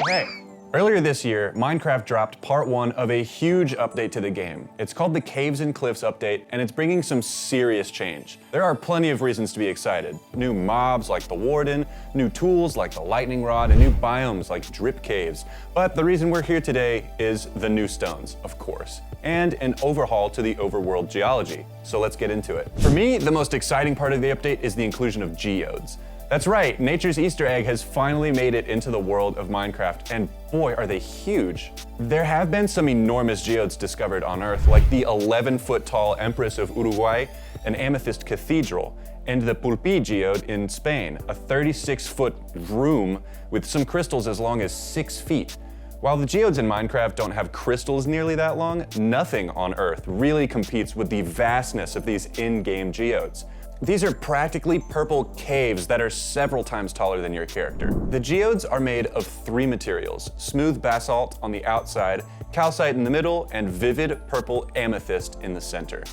Oh hey! Earlier this year, Minecraft dropped part 1 of a huge update to the game. It's called the Caves and Cliffs update, and it's bringing some serious change. There are plenty of reasons to be excited. New mobs like the Warden, new tools like the Lightning Rod, and new biomes like Drip Caves. But the reason we're here today is the new stones, of course, and an overhaul to the overworld geology. So let's get into it. For me, the most exciting part of the update is the inclusion of geodes. That's right, nature's Easter egg has finally made it into the world of Minecraft, and boy are they huge. There have been some enormous geodes discovered on Earth, like the 11-foot tall Empress of Uruguay, an Amethyst cathedral, and the Pulpi geode in Spain, a 36-foot room with some crystals as long as 6 feet. While the geodes in Minecraft don't have crystals nearly that long, nothing on Earth really competes with the vastness of these in-game geodes. These are practically purple caves that are several times taller than your character. The geodes are made of 3 materials: smooth basalt on the outside, calcite in the middle, and vivid purple amethyst in the center.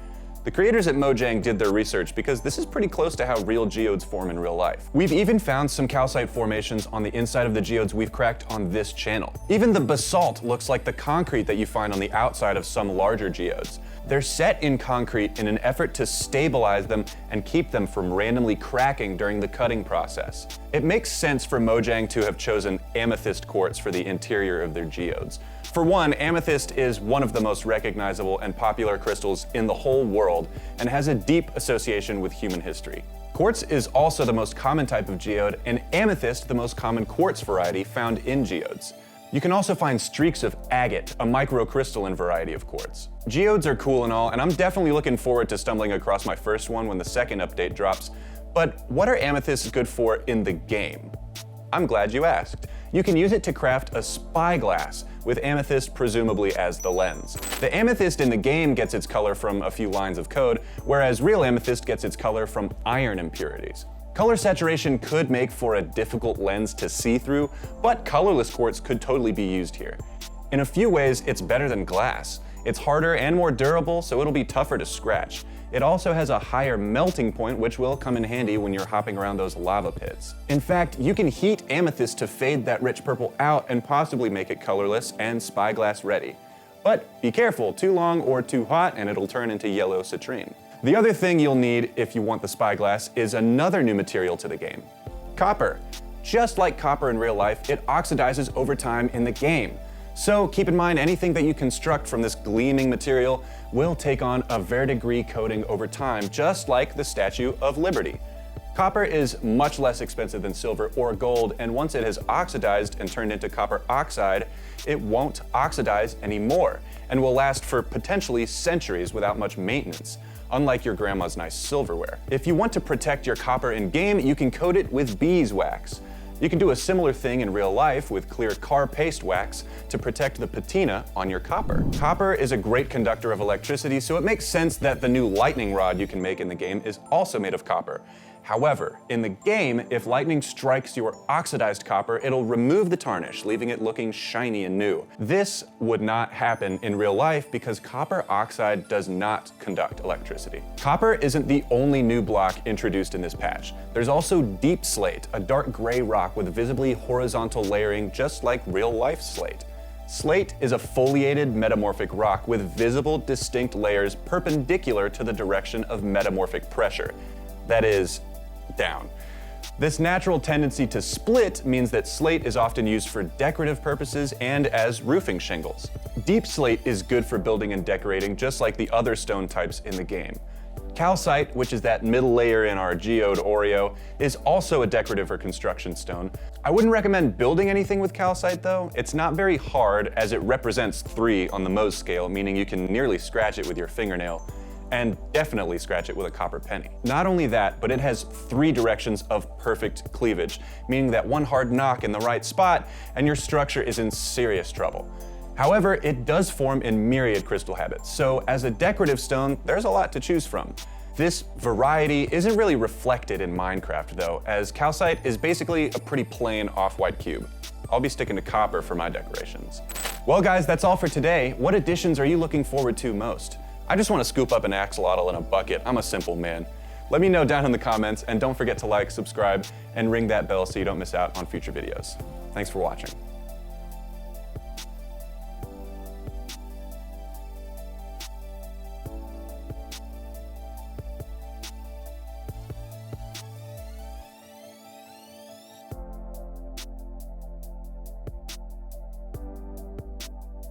The creators at Mojang did their research because this is pretty close to how real geodes form in real life. We've even found some calcite formations on the inside of the geodes we've cracked on this channel. Even the basalt looks like the concrete that you find on the outside of some larger geodes. They're set in concrete in an effort to stabilize them and keep them from randomly cracking during the cutting process. It makes sense for Mojang to have chosen amethyst quartz for the interior of their geodes. For one, amethyst is one of the most recognizable and popular crystals in the whole world and has a deep association with human history. Quartz is also the most common type of geode, and amethyst the most common quartz variety found in geodes. You can also find streaks of agate, a microcrystalline variety of quartz. Geodes are cool and all, and I'm definitely looking forward to stumbling across my first one when the second update drops. But what are amethysts good for in the game? I'm glad you asked. You can use it to craft a spyglass, with amethyst presumably as the lens. The amethyst in the game gets its color from a few lines of code, whereas real amethyst gets its color from iron impurities. Color saturation could make for a difficult lens to see through, but colorless quartz could totally be used here. In a few ways, it's better than glass. It's harder and more durable, so it'll be tougher to scratch. It also has a higher melting point, which will come in handy when you're hopping around those lava pits. In fact, you can heat amethyst to fade that rich purple out and possibly make it colorless and spyglass ready. But be careful, too long or too hot and it'll turn into yellow citrine. The other thing you'll need if you want the spyglass is another new material to the game: copper. Just like copper in real life, it oxidizes over time in the game. So keep in mind, anything that you construct from this gleaming material will take on a verdigris coating over time, just like the Statue of Liberty. Copper is much less expensive than silver or gold, and once it has oxidized and turned into copper oxide, it won't oxidize anymore and will last for potentially centuries without much maintenance, unlike your grandma's nice silverware. If you want to protect your copper in-game, you can coat it with beeswax. You can do a similar thing in real life with clear car paste wax to protect the patina on your copper. Copper is a great conductor of electricity, so it makes sense that the new lightning rod you can make in the game is also made of copper. However, in the game, if lightning strikes your oxidized copper, it'll remove the tarnish, leaving it looking shiny and new. This would not happen in real life because copper oxide does not conduct electricity. Copper isn't the only new block introduced in this patch. There's also deep slate, a dark gray rock with visibly horizontal layering just like real-life slate. Slate is a foliated metamorphic rock with visible, distinct layers perpendicular to the direction of metamorphic pressure. That is, down. This natural tendency to split means that slate is often used for decorative purposes and as roofing shingles. Deep slate is good for building and decorating, just like the other stone types in the game. Calcite, which is that middle layer in our geode Oreo, is also a decorative or construction stone. I wouldn't recommend building anything with calcite though. It's not very hard, as it represents 3 on the Mohs scale, meaning you can nearly scratch it with your fingernail, and definitely scratch it with a copper penny. Not only that, but it has 3 directions of perfect cleavage, meaning that one hard knock in the right spot and your structure is in serious trouble. However, it does form in myriad crystal habits, so as a decorative stone, there's a lot to choose from. This variety isn't really reflected in Minecraft though, as calcite is basically a pretty plain off-white cube. I'll be sticking to copper for my decorations. Well guys, that's all for today. What additions are you looking forward to most? I just want to scoop up an axolotl in a bucket. I'm a simple man. Let me know down in the comments, and don't forget to like, subscribe, and ring that bell so you don't miss out on future videos. Thanks for watching.